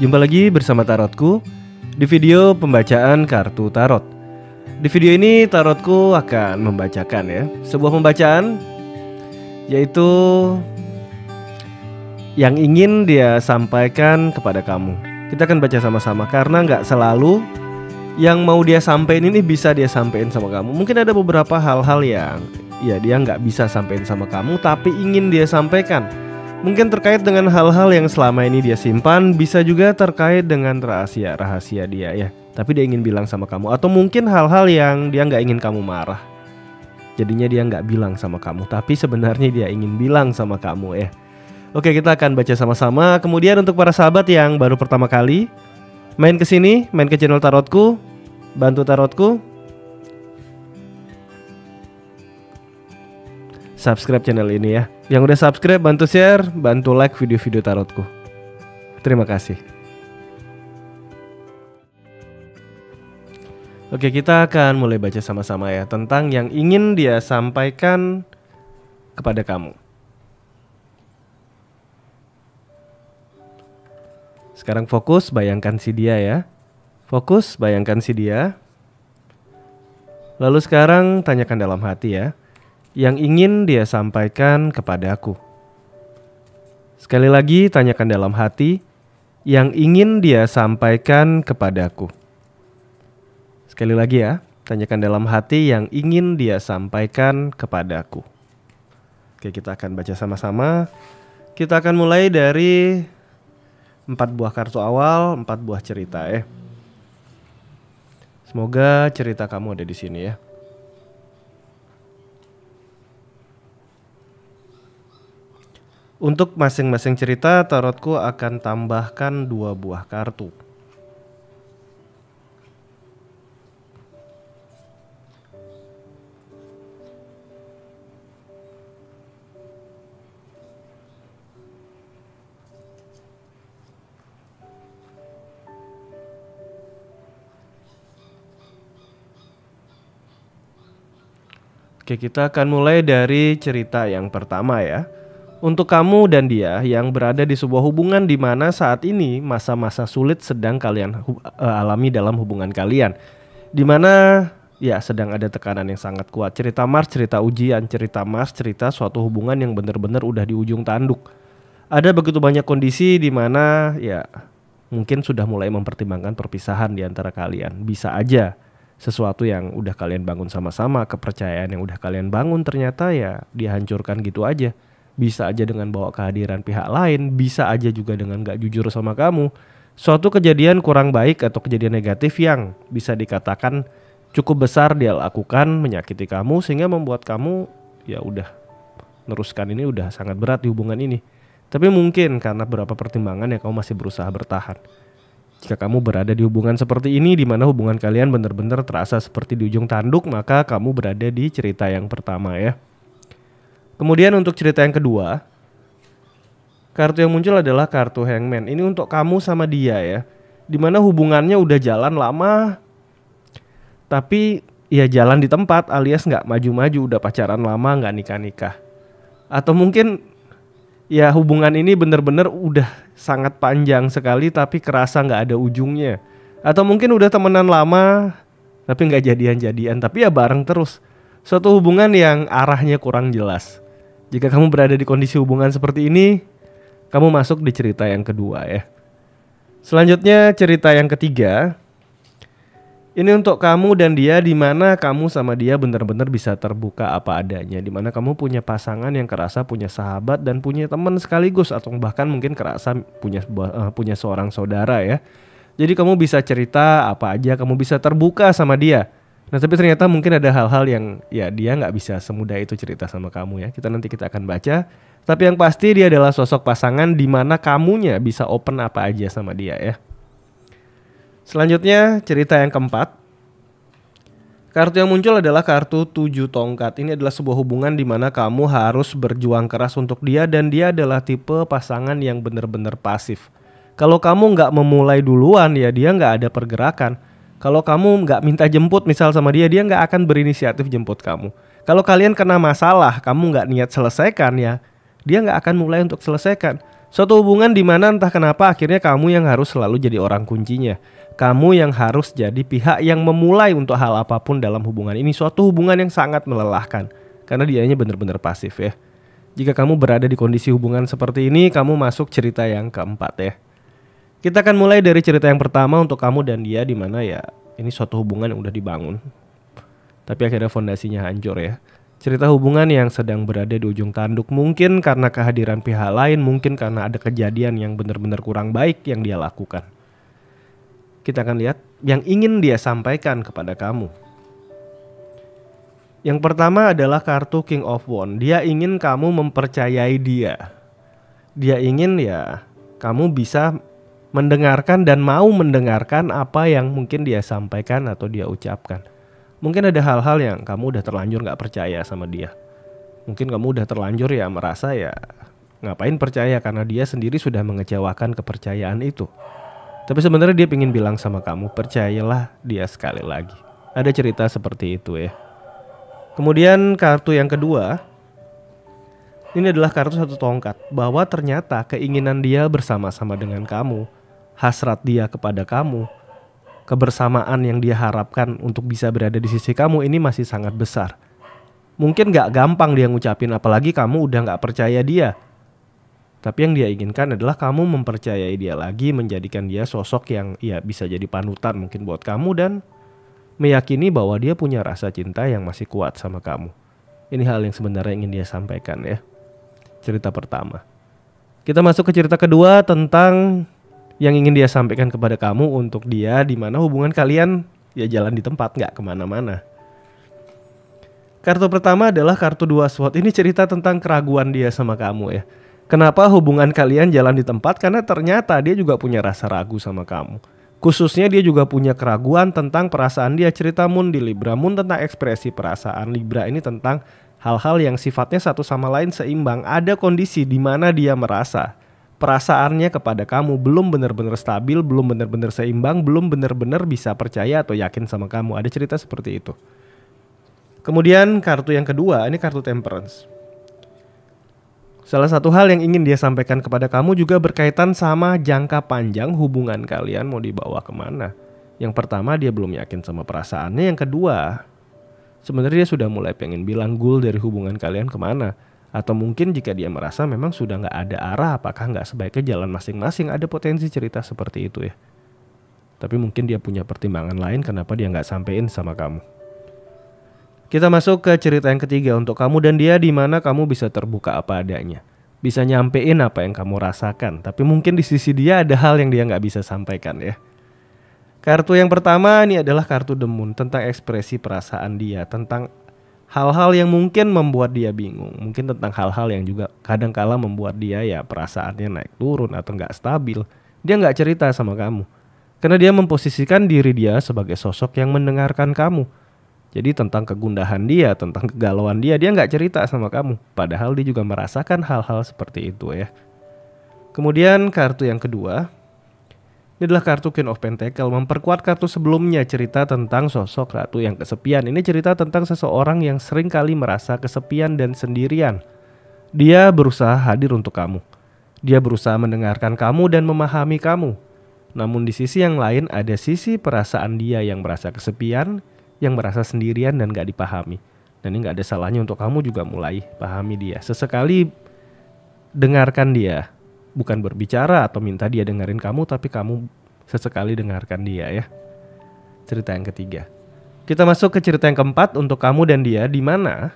Jumpa lagi bersama Tarotku di video pembacaan kartu tarot. Di video ini Tarotku akan membacakan sebuah pembacaan, yaitu yang ingin dia sampaikan kepada kamu. Kita akan baca sama-sama karena nggak selalu yang mau dia sampaikan ini bisa dia sampaikan sama kamu. Mungkin ada beberapa hal-hal yang dia nggak bisa sampaikan sama kamu tapi ingin dia sampaikan. Mungkin terkait dengan hal-hal yang selama ini dia simpan, bisa juga terkait dengan rahasia-rahasia dia tapi dia ingin bilang sama kamu. Atau mungkin hal-hal yang dia nggak ingin kamu marah, jadinya dia nggak bilang sama kamu, tapi sebenarnya dia ingin bilang sama kamu Oke, kita akan baca sama-sama. Kemudian untuk para sahabat yang baru pertama kali main ke sini, main ke channel Tarotku, bantu Tarotku subscribe channel ini ya. Yang udah subscribe bantu share, bantu like video-video Tarotku. Terima kasih. Oke, kita akan mulai baca sama-sama tentang yang ingin dia sampaikan kepada kamu. Sekarang fokus bayangkan si dia Fokus bayangkan si dia. Lalu sekarang tanyakan dalam hati yang ingin dia sampaikan kepadaku. Sekali lagi tanyakan dalam hati yang ingin dia sampaikan kepadaku. Sekali lagi tanyakan dalam hati yang ingin dia sampaikan kepadaku. Oke, kita akan baca sama-sama. Kita akan mulai dari 4 buah kartu awal, 4 buah cerita Semoga cerita kamu ada di sini Untuk masing-masing cerita, Tarotku akan tambahkan 2 buah kartu. Oke, kita akan mulai dari cerita yang pertama Untuk kamu dan dia yang berada di sebuah hubungan di mana saat ini masa-masa sulit sedang kalian alami dalam hubungan kalian. Di mana sedang ada tekanan yang sangat kuat. Cerita Mars, cerita ujian, cerita Mars, cerita suatu hubungan yang benar-benar udah di ujung tanduk. Ada begitu banyak kondisi di mana mungkin sudah mulai mempertimbangkan perpisahan di antara kalian. Bisa aja sesuatu yang udah kalian bangun sama-sama, kepercayaan yang udah kalian bangun ternyata dihancurkan gitu aja. Bisa aja dengan bawa kehadiran pihak lain, bisa aja juga dengan gak jujur sama kamu. Suatu kejadian kurang baik atau kejadian negatif yang bisa dikatakan cukup besar dia lakukan, menyakiti kamu sehingga membuat kamu udah neruskan ini udah sangat berat di hubungan ini. Tapi mungkin karena beberapa pertimbangan kamu masih berusaha bertahan. Jika kamu berada di hubungan seperti ini di mana hubungan kalian benar-benar terasa seperti di ujung tanduk, maka kamu berada di cerita yang pertama Kemudian untuk cerita yang kedua, kartu yang muncul adalah kartu Hangman. Ini untuk kamu sama dia dimana hubungannya udah jalan lama, tapi jalan di tempat alias gak maju-maju, udah pacaran lama gak nikah-nikah. Atau mungkin hubungan ini bener-bener udah sangat panjang sekali tapi kerasa gak ada ujungnya. Atau mungkin udah temenan lama tapi gak jadian-jadian, tapi bareng terus. Suatu hubungan yang arahnya kurang jelas. Jika kamu berada di kondisi hubungan seperti ini, kamu masuk di cerita yang kedua Selanjutnya cerita yang ketiga. Ini untuk kamu dan dia di mana kamu sama dia benar-benar bisa terbuka apa adanya. Di mana kamu punya pasangan yang kerasa punya sahabat dan punya teman sekaligus. Atau bahkan mungkin kerasa punya seorang saudara Jadi kamu bisa cerita apa aja, kamu bisa terbuka sama dia. Nah tapi ternyata mungkin ada hal-hal yang dia gak bisa semudah itu cerita sama kamu Nanti kita akan baca. Tapi yang pasti dia adalah sosok pasangan di mana kamunya bisa open apa aja sama dia Selanjutnya cerita yang keempat. Kartu yang muncul adalah kartu 7 tongkat. Ini adalah sebuah hubungan di mana kamu harus berjuang keras untuk dia. Dan dia adalah tipe pasangan yang benar-benar pasif. Kalau kamu gak memulai duluan dia gak ada pergerakan. Kalau kamu nggak minta jemput misal sama dia nggak akan berinisiatif jemput kamu. Kalau kalian kena masalah, kamu nggak niat selesaikan dia nggak akan mulai untuk selesaikan. Suatu hubungan di mana entah kenapa akhirnya kamu yang harus selalu jadi orang kuncinya. Kamu yang harus jadi pihak yang memulai untuk hal apapun dalam hubungan ini. Suatu hubungan yang sangat melelahkan karena dianya benar-benar pasif ya. Jika kamu berada di kondisi hubungan seperti ini, kamu masuk cerita yang keempat ya. Kita akan mulai dari cerita yang pertama untuk kamu dan dia, di mana ya ini suatu hubungan yang udah dibangun tapi akhirnya fondasinya hancur ya. Cerita hubungan yang sedang berada di ujung tanduk, mungkin karena kehadiran pihak lain, mungkin karena ada kejadian yang benar-benar kurang baik yang dia lakukan. Kita akan lihat yang ingin dia sampaikan kepada kamu. Yang pertama adalah kartu King of Wands. Dia ingin kamu mempercayai dia. Dia ingin ya kamu bisa mendengarkan dan mau mendengarkan apa yang mungkin dia sampaikan atau dia ucapkan. Mungkin ada hal-hal yang kamu udah terlanjur gak percaya sama dia. Mungkin kamu udah terlanjur ya merasa ya ngapain percaya karena dia sendiri sudah mengecewakan kepercayaan itu. Tapi sebenarnya dia ingin bilang sama kamu, percayalah dia sekali lagi. Ada cerita seperti itu ya. Kemudian kartu yang kedua, ini adalah kartu satu tongkat. Bahwa ternyata keinginan dia bersama-sama dengan kamu, hasrat dia kepada kamu, kebersamaan yang dia harapkan untuk bisa berada di sisi kamu ini masih sangat besar. Mungkin gak gampang dia ngucapin, apalagi kamu udah gak percaya dia. Tapi yang dia inginkan adalah kamu mempercayai dia lagi, menjadikan dia sosok yang ya bisa jadi panutan mungkin buat kamu, dan meyakini bahwa dia punya rasa cinta yang masih kuat sama kamu. Ini hal yang sebenarnya ingin dia sampaikan ya. Cerita pertama. Kita masuk ke cerita kedua tentang yang ingin dia sampaikan kepada kamu untuk dia, di mana hubungan kalian ya jalan di tempat, gak kemana-mana. Kartu pertama adalah kartu dua sword. Ini cerita tentang keraguan dia sama kamu ya. Kenapa hubungan kalian jalan di tempat? Karena ternyata dia juga punya rasa ragu sama kamu. Khususnya dia juga punya keraguan tentang perasaan dia. Cerita Moon di Libra. Moon tentang ekspresi perasaan, Libra ini tentang hal-hal yang sifatnya satu sama lain seimbang. Ada kondisi di mana dia merasa perasaannya kepada kamu belum benar-benar stabil, belum benar-benar seimbang, belum benar-benar bisa percaya atau yakin sama kamu. Ada cerita seperti itu. Kemudian kartu yang kedua, ini kartu Temperance. Salah satu hal yang ingin dia sampaikan kepada kamu juga berkaitan sama jangka panjang hubungan kalian mau dibawa kemana. Yang pertama, dia belum yakin sama perasaannya. Yang kedua, sebenarnya dia sudah mulai pengen bilang goal dari hubungan kalian kemana. Atau mungkin jika dia merasa memang sudah gak ada arah, apakah gak sebaiknya jalan masing-masing. Ada potensi cerita seperti itu ya. Tapi mungkin dia punya pertimbangan lain kenapa dia gak sampein sama kamu. Kita masuk ke cerita yang ketiga untuk kamu dan dia, di mana kamu bisa terbuka apa adanya. Bisa nyampein apa yang kamu rasakan. Tapi mungkin di sisi dia ada hal yang dia gak bisa sampaikan ya. Kartu yang pertama ini adalah kartu The Moon. Tentang ekspresi perasaan dia. Tentang hal-hal yang mungkin membuat dia bingung. Mungkin tentang hal-hal yang juga kadang-kala membuat dia ya perasaannya naik turun atau gak stabil. Dia gak cerita sama kamu. Karena dia memposisikan diri dia sebagai sosok yang mendengarkan kamu. Jadi tentang kegundahan dia, tentang kegalauan dia gak cerita sama kamu. Padahal dia juga merasakan hal-hal seperti itu ya. Kemudian kartu yang kedua, ini adalah kartu Queen of Pentacle. Memperkuat kartu sebelumnya, cerita tentang sosok ratu yang kesepian. Ini cerita tentang seseorang yang sering kali merasa kesepian dan sendirian. Dia berusaha hadir untuk kamu. Dia berusaha mendengarkan kamu dan memahami kamu. Namun di sisi yang lain ada sisi perasaan dia yang merasa kesepian, yang merasa sendirian dan gak dipahami. Dan ini gak ada salahnya untuk kamu juga mulai pahami dia. Sesekali dengarkan dia. Bukan berbicara atau minta dia dengerin kamu, tapi kamu sesekali dengarkan dia ya. Cerita yang ketiga. Kita masuk ke cerita yang keempat untuk kamu dan dia, di mana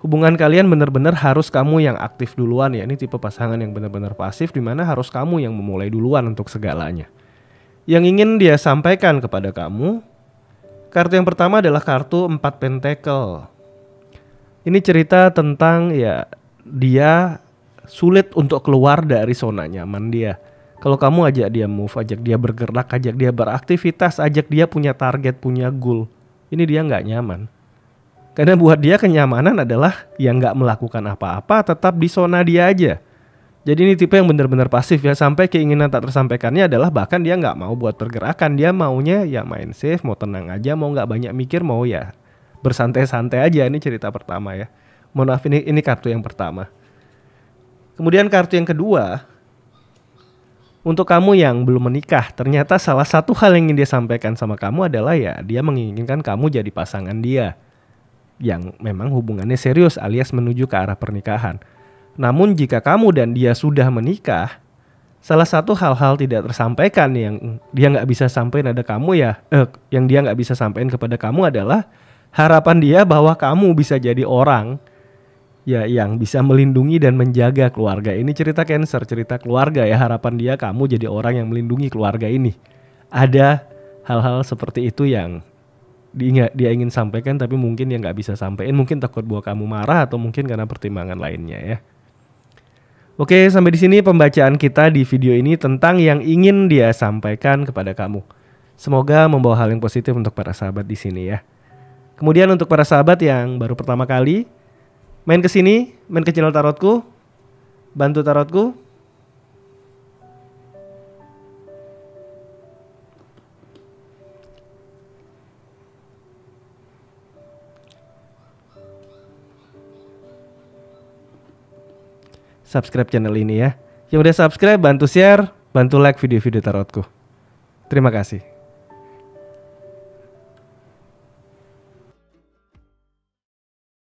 hubungan kalian benar-benar harus kamu yang aktif duluan ya. Ini tipe pasangan yang benar-benar pasif, di mana harus kamu yang memulai duluan untuk segalanya. Yang ingin dia sampaikan kepada kamu, kartu yang pertama adalah kartu 4 Pentacle. Ini cerita tentang ya dia sulit untuk keluar dari zona nyaman dia. Kalau kamu ajak dia move, ajak dia bergerak, ajak dia beraktivitas, ajak dia punya target, punya goal, ini dia gak nyaman. Karena buat dia kenyamanan adalah yang gak melakukan apa-apa, tetap di zona dia aja. Jadi ini tipe yang benar-benar pasif ya. Sampai keinginan tak tersampaikannya adalah bahkan dia gak mau buat pergerakan. Dia maunya ya main safe, mau tenang aja, mau gak banyak mikir, mau ya bersantai-santai aja. Ini cerita pertama ya. Mohon maaf, ini kartu yang pertama. Kemudian kartu yang kedua, Untuk kamu yang belum menikah, ternyata salah satu hal yang ingin dia sampaikan sama kamu adalah ya dia menginginkan kamu jadi pasangan dia yang memang hubungannya serius alias menuju ke arah pernikahan. Namun jika kamu dan dia sudah menikah, salah satu hal-hal tidak tersampaikan yang dia nggak bisa sampaikan ada kamu yang dia nggak bisa sampaikan kepada kamu adalah harapan dia bahwa kamu bisa jadi orang ya yang bisa melindungi dan menjaga keluarga. Ini cerita Cancer, cerita keluarga ya, harapan dia kamu jadi orang yang melindungi keluarga ini. Ada hal-hal seperti itu yang dia ingin sampaikan tapi mungkin dia nggak bisa sampaikan, mungkin takut bahwa kamu marah atau mungkin karena pertimbangan lainnya ya. Oke, sampai di sini pembacaan kita di video ini tentang yang ingin dia sampaikan kepada kamu. Semoga membawa hal yang positif untuk para sahabat di sini ya. Kemudian untuk para sahabat yang baru pertama kali main ke sini, main ke channel tarotku, bantu tarotku. Subscribe channel ini ya. Yang udah subscribe bantu share, bantu like video-video tarotku. Terima kasih.